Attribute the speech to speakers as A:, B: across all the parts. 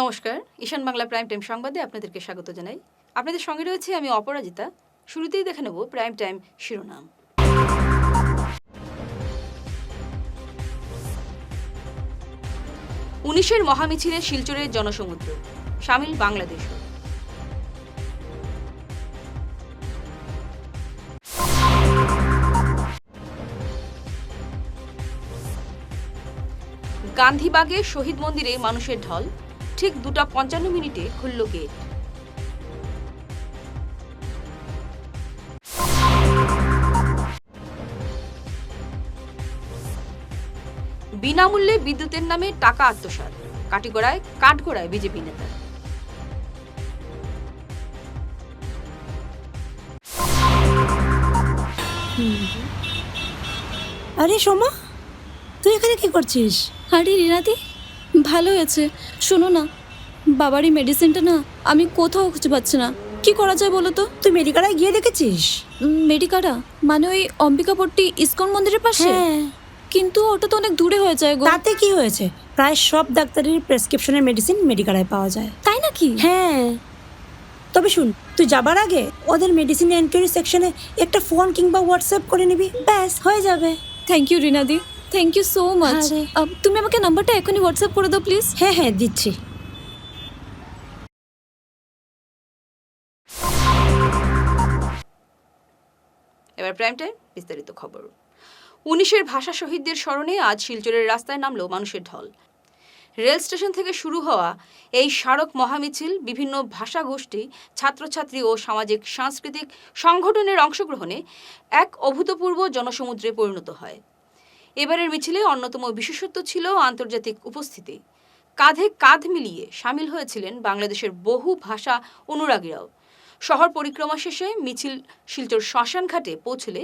A: নমস্কার, ঈশান Bangla prime time সংবাদে আপনাদেরকে স্বাগত জানাই। আপনাদের সঙ্গে রয়েছে আমি অপরাজিতা। শুরুতেই দেখে নেব প্রাইম টাইম শিরোনাম। উনিশের মহামিছিলে শিলচরের জনসমুদ্র, সামিল বাংলাদেশও। গান্ধীবাগে শহীদ মন্দিরে মানুষের ঢল, ঠিক 2:55 খুলল গেট। বিনামূল্যে বিদ্যুতের নামে টাকা আত্মসাৎ, কাঠগড়ায় বিজেপি নেতা।
B: আরে সোমা, তুই এখানে কি করছিস?
C: আরে রিনাদি, ভালো হয়েছে। শোনো না, বাবারই মেডিসিনটা না আমি কোথাও খুঁজে পাচ্ছি না। কি করা যায় বলো তো?
B: তুই মেডিকালায় গিয়ে দেখেছিস?
C: মেডিকাটা মানে ওই অম্বিকাপট্টি ইসকন মন্দিরের পাশে?
B: হ্যাঁ,
C: কিন্তু ওটা তো অনেক দূরে হয়ে যায় গো।
B: তাতে কি হয়েছে? প্রায় সব ডাক্তারের প্রেসক্রিপশনের মেডিসিন মেডিকালায় পাওয়া যায়।
C: তাই নাকি?
B: হ্যাঁ, তবে শুন, তুই যাবার আগে ওদের মেডিসিন এনকোয়ারি সেকশনে একটা ফোন কিংবা হোয়াটসঅ্যাপ করে নিবি, ব্যাস হয়ে যাবে।
C: থ্যাংক ইউ রিনাদি, থ্যাংক ইউ সো মাচ।
B: আরে।
C: তুমি আমাকে নাম্বারটা এখনই হোয়াটসঅ্যাপ করে দাও প্লিজ।
B: হ্যাঁ হ্যাঁ, দিচ্ছি।
A: এবার প্রাইম টাইম বিস্তারিত খবর। 19-এর ভাষা শহীদদের স্মরণে আজ শিলচরের রাস্তায় নামল মানুষের ঢল। রেল স্টেশন থেকে শুরু হওয়া এই স্মারক মহামিছিল বিভিন্ন ভাষা গোষ্ঠী, ছাত্রছাত্রী ও সামাজিক সাংস্কৃতিক সংগঠনের অংশগ্রহণে এক অভূতপূর্ব জনসমুদ্রে পরিণত হয়। এবারের মিছিলে অন্যতম বিশেষত্ব ছিল আন্তর্জাতিক উপস্থিতি। কাঁধে কাঁধ মিলিয়ে সামিল হয়েছিলেন বাংলাদেশের বহু ভাষা অনুরাগীরাও। শহর পরিক্রমা শেষে মিছিল শিলচর শ্মশান ঘাটে পৌঁছলে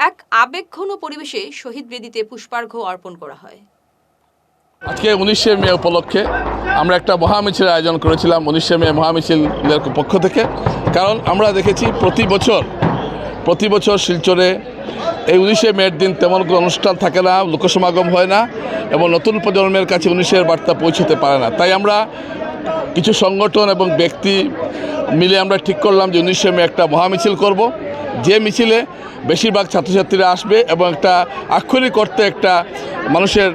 A: এক আবেগঘন পরিবেশে শহীদ বেদিতে পুষ্পার্ঘ্য অর্পণ করা হয়।
D: আজকে 19শে মে উপলক্ষে আমরা একটা মহামিছিলের আয়োজন করেছিলাম 19শে মে মহামিছিলের পক্ষ থেকে। কারণ আমরা দেখেছি প্রতি বছর শিলচরে এই 19শে মের দিন তেমন কোনো অনুষ্ঠান থাকে না, লোকসমাগম হয় না এবং নতুন প্রজন্মের কাছে 19শের বার্তা পৌঁছতে পারে না। তাই আমরা কিছু সংগঠন এবং ব্যক্তি মিলে আমরা ঠিক করলাম যে 19শে মে একটা মহামিছিল করব, যে মিছিলে বেশিরভাগ ছাত্রছাত্রীরা আসবে এবং একটা আক্ষরিক অর্থে একটা মানুষের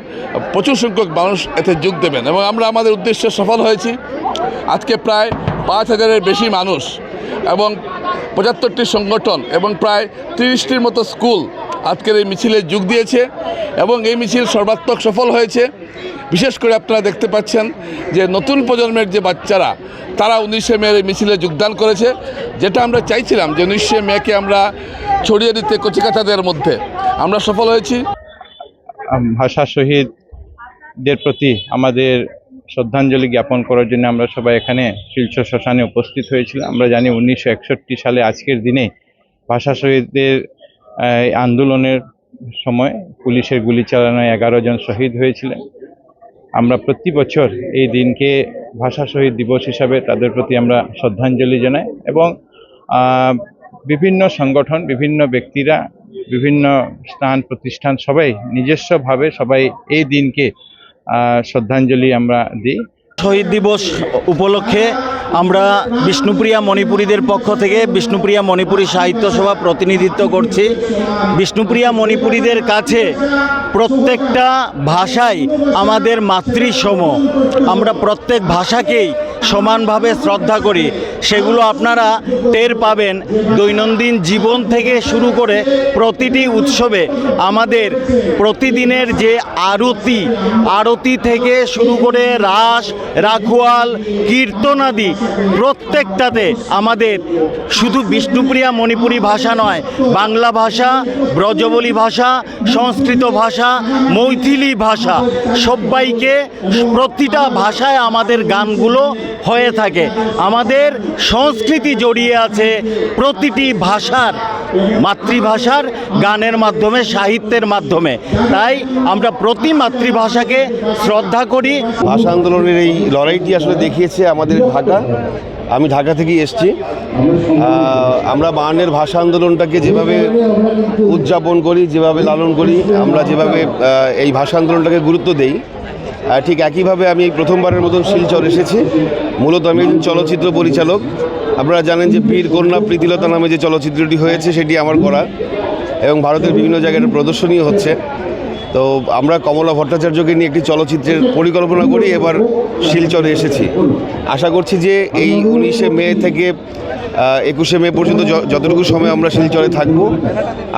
D: প্রচুর সংখ্যক মানুষ এতে যোগ দেবেন এবং আমরা আমাদের উদ্দেশ্যে সফল হয়েছি। আজকে প্রায় 5000-এর বেশি মানুষ এবং 75টি সংগঠন এবং প্রায় 30টির মতো স্কুল আজকের এই মিছিলে যোগ দিয়েছে এবং এই মিছিল সর্বাত্মক সফল হয়েছে। বিশেষ করে আপনারা দেখতে পাচ্ছেন যে নতুন প্রজন্মের যে বাচ্চারা তারা 19শে মের এই মিছিলে যোগদান করেছে, যেটা আমরা চাইছিলাম যে 19শে মেকে আমরা ছড়িয়ে দিতে কচিকাঁচাদের মধ্যে। আমরা সফল হয়েছি।
E: ভাষা শহীদদের প্রতি আমাদের শ্রদ্ধাঞ্জলি জ্ঞাপন করার জন্য আমরা সবাই এখানে শিলচর শ্মশানে উপস্থিত হয়েছিলাম। আমরা জানি 1961 সালে আজকের দিনে ভাষা শহীদদের আন্দোলনের সময় পুলিশের গুলি চালানোয় 11 জন শহীদ হয়েছিলেন। আমরা প্রতি বছর এই দিনকে ভাষা শহীদ দিবস হিসাবে তাদের প্রতি আমরা শ্রদ্ধাঞ্জলি জানাই এবং বিভিন্ন সংগঠন, বিভিন্ন ব্যক্তিরা, বিভিন্ন স্থান প্রতিষ্ঠান সবাই নিজস্বভাবে সবাই এই দিনকে শ্রদ্ধাঞ্জলি আমরা দিই।
F: শহীদ দিবস উপলক্ষে আমরা বিষ্ণুপ্রিয়া মণিপুরীদের পক্ষ থেকে বিষ্ণুপ্রিয়া মণিপুরী সাহিত্য সভা প্রতিনিধিত্ব করছি। বিষ্ণুপ্রিয়া মণিপুরীদের কাছে প্রত্যেকটা ভাষাই আমাদের মাতৃসম। আমরা প্রত্যেক ভাষাকেই সমানভাবে শ্রদ্ধা করি। সেগুলো আপনারা টের পাবেন দৈনন্দিন জীবন থেকে শুরু করে প্রতিটি উৎসবে। আমাদের প্রতিদিনের যে আরতি থেকে শুরু করে রাস, রাখোয়াল, কীর্তনাদি প্রত্যেকটাতে আমাদের শুধু বিষ্ণুপ্রিয়া মণিপুরী ভাষা নয়, বাংলা ভাষা, ব্রজবলী ভাষা, সংস্কৃত ভাষা, মৈথিলি ভাষা, সবাইকে প্রতিটা ভাষায় আমাদের গানগুলো হয়ে থাকে। আমাদের সংস্কৃতি জড়িয়ে আছে প্রতিটি ভাষার, মাতৃভাষার গানের মাধ্যমে, সাহিত্যের মাধ্যমে। তাই আমরা প্রতি মাতৃভাষাকে শ্রদ্ধা করি।
G: ভাষা আন্দোলনের এই লড়াইটি আসলে দেখিয়েছে আমাদের ঢাকা। আমি ঢাকা থেকেই এসেছি। আমরা 52-এর ভাষা আন্দোলনটাকে যেভাবে উদযাপন করি, যেভাবে লালন করি, আমরা যেভাবে এই ভাষা আন্দোলনটাকে গুরুত্ব দেই, ঠিক একইভাবে আমি প্রথমবারের মতন শিলচর এসেছি। মূলত আমি একজন চলচ্চিত্র পরিচালক। আপনারা জানেন যে বীর কন্যা প্রীতিলতা নামে যে চলচ্চিত্রটি হয়েছে সেটি আমার করা এবং ভারতের বিভিন্ন জায়গায় এটা প্রদর্শনীয় হচ্ছে। তো আমরা কমলা ভট্টাচার্যকে নিয়ে একটি চলচ্চিত্রের পরিকল্পনা করি, এবার শিলচরে এসেছি। আশা করছি যে এই 19শে মে থেকে 21শে মে পর্যন্ত যতটুকু সময় আমরা শিলচরে থাকব,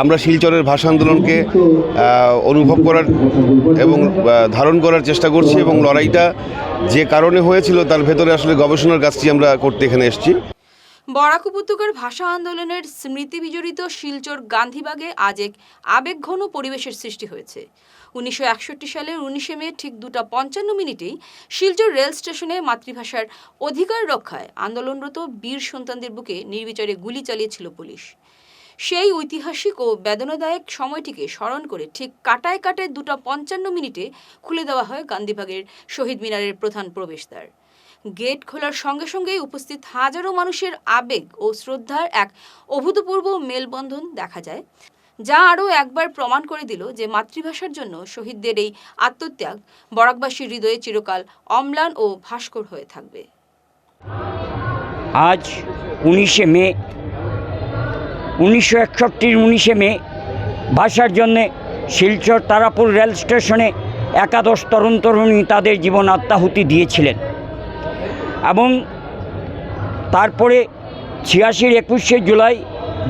G: আমরা শিলচরের ভাষা আন্দোলনকে অনুভব করার এবং ধারণ করার চেষ্টা করছি এবং লড়াইটা যে কারণে হয়েছিল তার ভেতরে আসলে গবেষণার কাজটি আমরা করতে এখানে এসেছি।
A: বরাক উপত্যকার ভাষা আন্দোলনের স্মৃতি বিজড়িত শিলচর গান্ধীবাগে আজ এক আবেগঘন পরিবেশের সৃষ্টি হয়েছে। 1961 সালের 19শে মে ঠিক 2:55 শিলচর রেল স্টেশনে মাতৃভাষার অধিকার রক্ষায় আন্দোলনরত বীর সন্তানদের বুকে নির্বিচারে গুলি চালিয়েছিল পুলিশ। সেই ঐতিহাসিক ও বেদনাদায়ক সময়টিকে স্মরণ করে ঠিক কাটায় 2:55 খুলে দেওয়া হয় গান্ধীবাগের শহীদ মিনারের প্রধান প্রবেশদ্বার। গেট খোলার সঙ্গে সঙ্গেই উপস্থিত হাজারো মানুষের আবেগ ও শ্রদ্ধার এক অভূতপূর্ব মেলবন্ধন দেখা যায়, যা আরও একবার প্রমাণ করে দিল যে মাতৃভাষার জন্য শহীদদের এই আত্মত্যাগ বরাকবাসীর হৃদয়ে চিরকাল অম্লান ও ভাস্কর হয়ে থাকবে।
H: আজ 19শে মে, 1961 19শে মে ভাষার জন্যে শিলচর তারাপুর রেল স্টেশনে একাদশ তরুণ তরুণী তাদের জীবন আত্মাহুতি দিয়েছিলেন এবং তারপরে 86-র 21শে জুলাই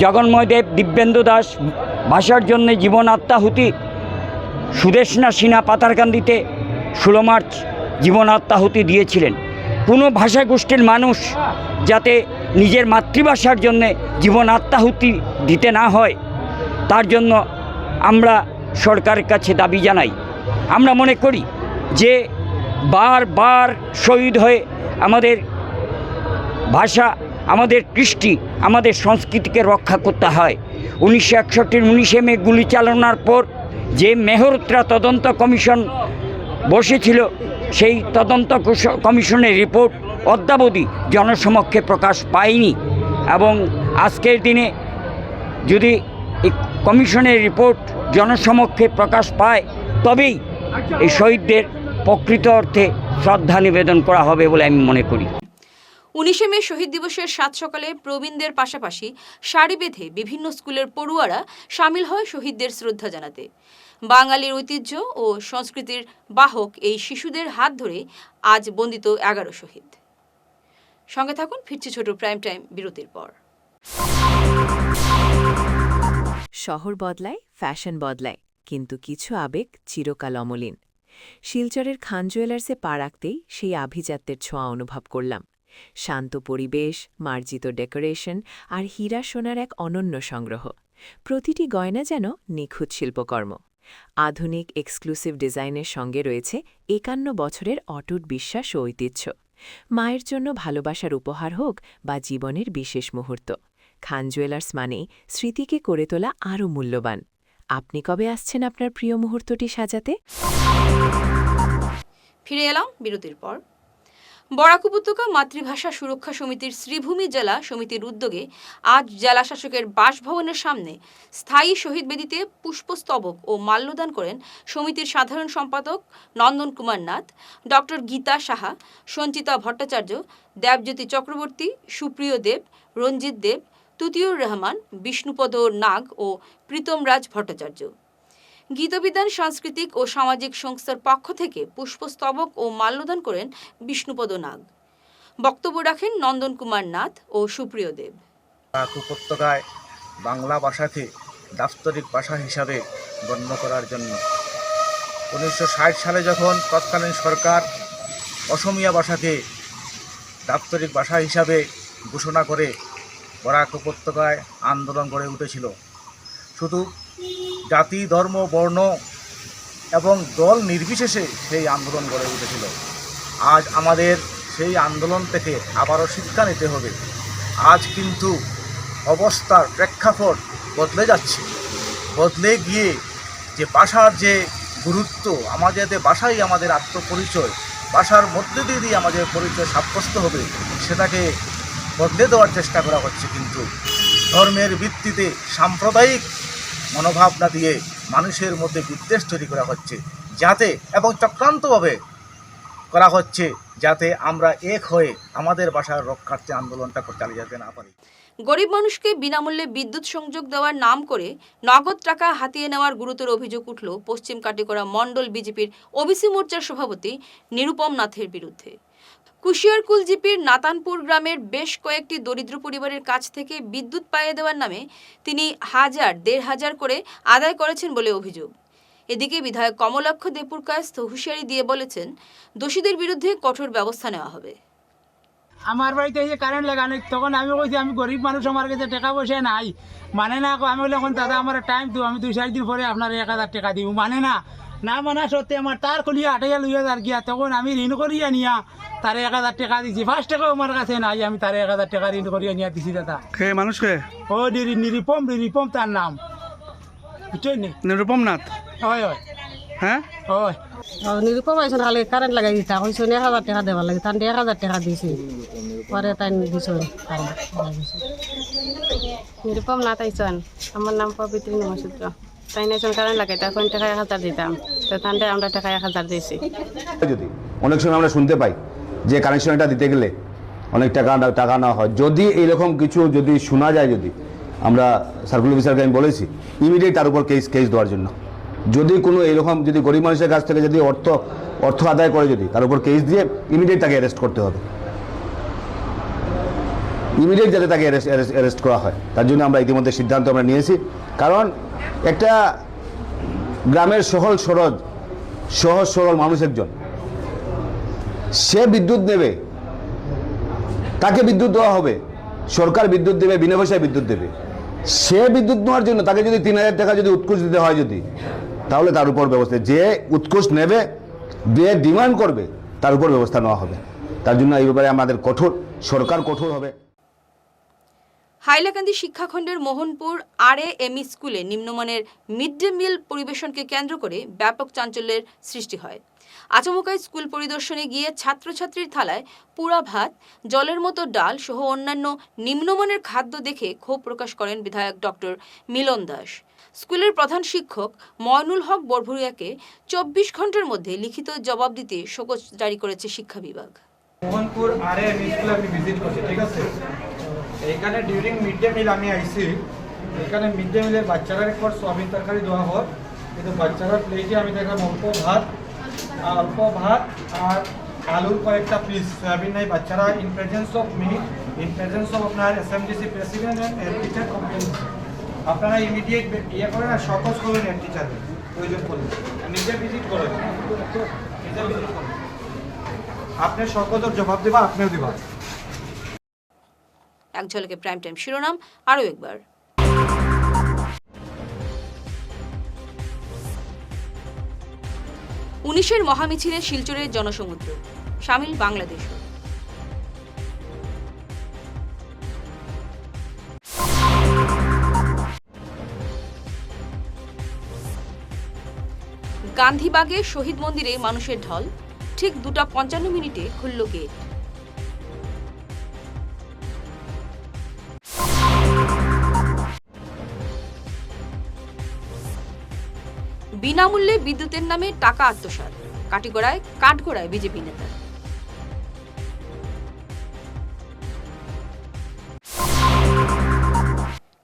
H: জগন্ময় দেব, দিব্যেন্দু দাস ভাষার জন্য জীবন আত্মাহুতি, সুদেশনা সিনহা পাতারকান্দিতে 16 মার্চ জীবন আত্মাহুতি দিয়েছিলেন। কোনো ভাষাগোষ্ঠীর মানুষ যাতে নিজের মাতৃভাষার জন্য জীবন আত্মাহুতি দিতে না হয় তার জন্য আমরা সরকারের কাছে দাবি জানাই। আমরা মনে করি যে বারবার শহীদ হয়ে আমাদের ভাষা, আমাদের কৃষ্টি, আমাদের সংস্কৃতিকে রক্ষা করতে হয়। 1961-র 19শে মে গুলি চালানোর পর যে মেহরোত্রা তদন্ত কমিশন বসেছিল, সেই তদন্ত কমিশনের রিপোর্ট অদ্যাবধি জনসমক্ষে প্রকাশ পায়নি এবং আজকের দিনে যদি এই কমিশনের রিপোর্ট জনসমক্ষে প্রকাশ পায় তবেই এই শহীদদের প্রকৃত অর্থে শ্রদ্ধা নিবেদন করা হবে বলে আমি মনে করি।
A: 19শে মে শহীদ দিবসের সাত সকালে প্রবীণদের পাশাপাশি সারি বেঁধে বিভিন্ন স্কুলের পড়ুয়ারা সামিল হয় শহীদদের শ্রদ্ধা জানাতে। বাঙালির ঐতিহ্য ও সংস্কৃতির বাহক এই শিশুদের হাত ধরে আজ বন্দিত 11 শহীদ। সঙ্গে থাকুন, ফিরছি ছোট প্রাইম টাইম বিরতির পর।
I: শহর বদলায়, ফ্যাশন বদলায়, কিন্তু কিছু আবেগ চিরকাল অমলিন। শিলচরের খান জুয়েলার্সে পা রাখতেই সেই আভিজাত্যের ছোঁয়া অনুভব করলাম। শান্ত পরিবেশ, মার্জিত ডেকোরেশন আর হীরা সোনার এক অনন্য সংগ্রহ। প্রতিটি গয়না যেন নিখুঁত শিল্পকর্ম। আধুনিক এক্সক্লুসিভ ডিজাইনের সঙ্গে রয়েছে 51 বছরের অটুট বিশ্বাস ও ঐতিহ্য। মায়ের জন্য ভালোবাসার উপহার হোক বা জীবনের বিশেষ মুহূর্ত, খান জুয়েলার্স মানেই স্মৃতিকে করে তোলা আরও মূল্যবান। আপনি কবে আসছেন আপনার প্রিয় মুহূর্তটি সাজাতে?
A: ফিরে এলাম বিরতির পর। বরাক উপত্যকা মাতৃভাষা সুরক্ষা সমিতির শ্রীভূমি জেলা সমিতির উদ্যোগে আজ জেলা শাসকের বাসভবনের সামনে স্থায়ী শহীদ বেদিতে পুষ্পস্তবক ও মাল্যদান করেন সমিতির সাধারণ সম্পাদক নন্দন কুমার নাথ, ডক্টর গীতা সাহা, সঞ্চিতা ভট্টাচার্য, দেবজ্যোতি চক্রবর্তী, সুপ্রিয় দেব, রঞ্জিত দেব, তুতিউর রহমান, বিষ্ণুপদ নাগ ও প্রীতম রাজ ভট্টাচার্য। গীতবিদান সাংস্কৃতিক ও সামাজিক সংস্থার পক্ষ থেকে পুষ্পস্তবক ও মাল্যদান করেন বিষ্ণুপদ নাগ। বক্তব্য রাখেন নন্দন কুমার নাথ ও সুপ্রিয় দেব।
J: বরাক উপত্যকায় বাংলা ভাষাকে দাপ্তরিক ভাষা হিসাবে গণ্য করার জন্য 1960 সালে যখন তৎকালীন সরকার অসমীয়া ভাষাকে দাপ্তরিক ভাষা হিসাবে ঘোষণা করে বরাক উপত্যকায় আন্দোলন গড়ে উঠেছিল। শুধু জাতি, ধর্ম, বর্ণ এবং দল নির্বিশেষে সেই আন্দোলন গড়ে উঠেছিল। আজ আমাদের সেই আন্দোলন থেকে আবারও শিক্ষা নিতে হবে। আজ কিন্তু অবস্থার প্রেক্ষাপট বদলে যাচ্ছে। বদলে গিয়ে যে ভাষার যে গুরুত্ব, আমাদের ভাষাই আমাদের আত্মপরিচয়, ভাষার মধ্যে দিয়ে আমাদের পরিচয় সাব্যস্ত হবে, সেটাকে বদলে দেওয়ার চেষ্টা করা হচ্ছে। কিন্তু ধর্মের ভিত্তিতে সাম্প্রদায়িক মনোভাবনা দিয়ে মানুষের মধ্যে বিদ্বেষ তৈরি করা হচ্ছে, যাতে এবং চক্রান্তভাবে করা হচ্ছে যাতে আমরা এক হয়ে আমাদের বাসার রক্ষার্থে আন্দোলনটা চালিয়ে যেতে না পারি।
A: গরিব মানুষকে বিনামূল্যে বিদ্যুৎ সংযোগ দেওয়ার নাম করে নগদ টাকা হাতিয়ে নেওয়ার গুরুতর অভিযোগ উঠল পশ্চিম কাটিগড়া মণ্ডল বিজেপির ওবিসি মোর্চার সভাপতি নিরুপম নাথের বিরুদ্ধে। কুশিয়ারকুল জিপির নাতানপুর গ্রামের বেশ কয়েকটি দরিদ্র পরিবারের কাছ থেকে বিদ্যুৎ পাইয়ে দেওয়ার নামে তিনি 1,000-1,500 করে আদায় করেছেন বলে অভিযোগ। এদিকে বিধায়ক কমলাক্ষ দেপুরকায়স্থ হুঁশিয়ারি দিয়ে বলেছেন, দোষীদের বিরুদ্ধে কঠোর ব্যবস্থা নেওয়া হবে।
K: আমার বাড়িতে এই যে কারেন্ট লাগানো, তখন আমি বলছি আমি গরিব মানুষ, আমার কাছে টাকা পয়সা নাই, মানে না। আমি বলি এখন দাদা আমার টাইম তো, আমি 2-4 দিন পরে আপনার 1,000 টাকা দিব, মানে না। না মানা সত্যি আমার তার খুলিয়া 8,000 গিয়া, তখন আমি ঋণ করিয়া নিয়া তার 1,000 টাকা দিছি। 5 টাকাও আমার কাছে নাই, আমি তার 1,000 টাকা ঋণ করিয়া নিয়া দিছি দাদা।
L: মানুষকে
K: ও নিরুপম তার নাম, বুঝছেন?
L: নিরুপম নাথ।
K: হয় হয়
L: হ্যাঁ
K: হয়।
M: নিরুপম আইসন খালি কারেন্ট লাগাই দিতা কইছো 1,000 টাকা দেওয়ার লাগে, তান 1,000 টাকা দিছি, পরে তাই দিছো নিরুপম না তাইছন। আমার নাম পবিত্রী নমস্ত্র। তাই নাইছন কারেন্ট লাগাই, তখন টাকা 1,000 দিতাম, তো তানটা আমরা টাকা 1,000 দিছি।
G: যদি অনেক সময় আমরা শুনতে পাই যে কানেকশনটা দিতে গেলে অনেক টাকা না হয়, যদি এইরকম কিছু যদি শোনা যায়, যদি আমরা সার্কুলার অফিসারকে আমি বলেছি ইমিডিয়েট তার উপর কেস দেওয়ার জন্য। যদি কোনো এরকম যদি গরিব মানুষের কাছ থেকে যদি অর্থ আদায় করে, যদি তার উপর কেস দিয়ে ইমিডিয়েট তাকে অ্যারেস্ট করতে হবে, ইমিডিয়েট যাতে তাকে অ্যারেস্ট করা হয়, তার জন্য আমরা ইতিমধ্যে সিদ্ধান্ত আমরা নিয়েছি। কারণ একটা গ্রামের সহজ সরল মানুষ একজন, সে বিদ্যুৎ নেবে, তাকে বিদ্যুৎ দেওয়া হবে, সরকার বিদ্যুৎ দেবে, বিনা পয়সায় বিদ্যুৎ দেবে। সে বিদ্যুৎ নেওয়ার জন্য তাকে যদি 3,000 টাকা যদি উৎকোচ দিতে হয়, যদি তাহলে তার উপর ব্যবস্থা, যে উৎকোচ নেবে, যে ডিমান্ড করবে, তার উপর ব্যবস্থা নেওয়া হবে। তার জন্য এই ব্যাপারে আমাদের সরকার কঠোর হবে।
A: হাইলাকান্দি শিক্ষাখণ্ডের মোহনপুর RAME স্কুলে নিম্নমানের মিড ডে মিল পরিবেশনকে কেন্দ্র করে ব্যাপক চাঞ্চল্যের সৃষ্টি হয়। আচমকায় স্কুল পরিদর্শনে গিয়ে ছাত্রছাত্রীর থালায় পুরা ভাত, জলের মতো ডাল সহ অন্যান্য নিম্নমানের খাদ্য দেখে ক্ষোভ প্রকাশ করেন বিধায়ক ডক্টর মিলন দাস। স্কুলের প্রধান শিক্ষক ময়নুল হক বরভুরিয়াকে 24 ঘন্টার মধ্যে লিখিত জবাব দিতে শোকজ জারি করেছে শিক্ষা বিভাগ।
K: মোহনপুর RAME স্কুলে আমি ভিজিট করছি, ঠিক আছে? এইখানে ডিউরিং মিড ডে মিল আমি আইসি, এখানে মিড ডে মিলের বাচ্চারা একবার সোয়াবিন তরকারি দেওয়া হয়, কিন্তু বাচ্চারা প্লেটে আমি দেখলাম অল্প ভাত আর আলুর কয়েকটা পিস, সোয়াবিন নাই। বাচ্চারা in presence of me, in presence of আপনার SMDC president and head teacher complain, আপনারা ইমিডিয়েট করেন আর সকজ করবেন হেড টিচারকে, প্রয়োজন করলে নিজে ভিজিট করেন, আপনি সকজের জবাব দেবা, আপনিও দেবা।
A: এক ঝলকে প্রাইম টাইম শিরোনাম আরও একবার। 19-এর মহামিছিলে শিলচরের জনসমুদ্র, সামিল বাংলাদেশও। গান্ধীবাগে শহীদ মন্দিরে মানুষের ঢল, ঠিক 2:55 খুলল গেট। বিনামূল্যে বিদ্যুতের নামে টাকা আত্মসাৎ, কাঠগড়ায় বিজেপি নেতা।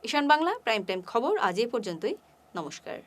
A: ঈশান বাংলা প্রাইম টাইম খবর আজ এই পর্যন্তই। নমস্কার।